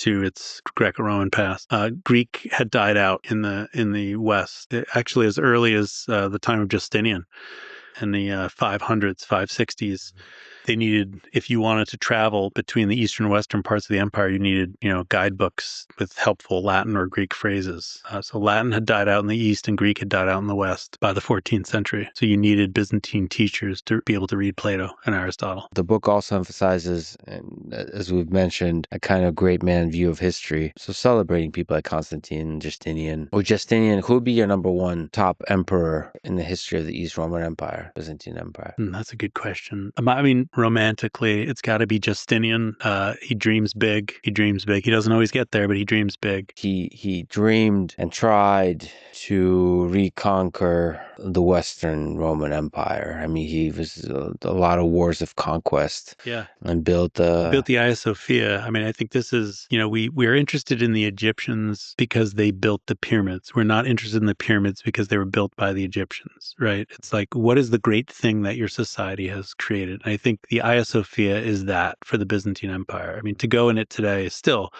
to its Greco-Roman past. Greek had died out in the West, actually as early as the time of Justinian in the 500s, 560s. They needed, if you wanted to travel between the eastern and western parts of the empire, you needed, guidebooks with helpful Latin or Greek phrases. So Latin had died out in the east and Greek had died out in the west by the 14th century. So you needed Byzantine teachers to be able to read Plato and Aristotle. The book also emphasizes, and as we've mentioned, a kind of great man view of history. So celebrating people like Constantine and Justinian. Or Justinian, who would be your number one top emperor in the history of the East Roman Empire, Byzantine Empire? That's a good question. Romantically, it's got to be Justinian. He dreams big. He dreams big. He doesn't always get there, but he dreams big. He dreamed and tried to reconquer the Western Roman Empire. I mean, he was a lot of wars of conquest. Yeah. And built the Hagia Sophia. I mean, I think this is, we're interested in the Egyptians because they built the pyramids. We're not interested in the pyramids because they were built by the Egyptians, right? It's like, what is the great thing that your society has created? And I think the Hagia Sophia is that for the Byzantine Empire. I mean, to go in it today is still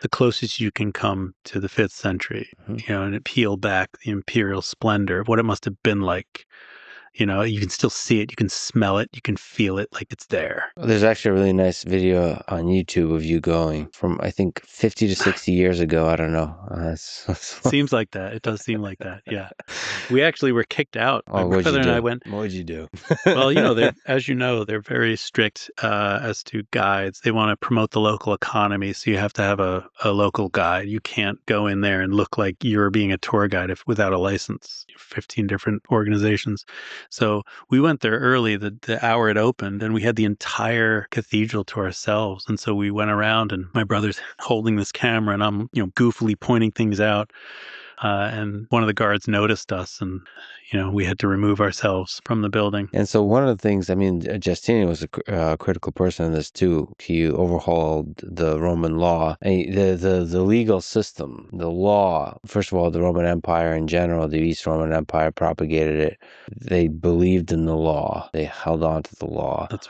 the closest you can come to the 5th century, and it peel back the imperial splendor of what it must have been like. You can still see it, you can smell it, you can feel it, like it's there. There's actually a really nice video on YouTube of you going from, I think, 50 to 60 years ago. I don't know. Seems like that. It does seem like that. Yeah. We actually were kicked out. My brother and I went. What would you do? Well, as you know, they're very strict as to guides. They want to promote the local economy, so you have to have a local guide. You can't go in there and look like you're being a tour guide without a license. 15 different organizations. So we went there early, the hour it opened, and we had the entire cathedral to ourselves. And so we went around, and my brother's holding this camera, and I'm, goofily pointing things out. And one of the guards noticed us, and we had to remove ourselves from the building. And so one of the things, I mean, Justinian was a critical person in this too. He overhauled the Roman law, the legal system, the law. First of all, the Roman Empire in general, the East Roman Empire propagated it. They believed in the law. They held on to the law. That's right.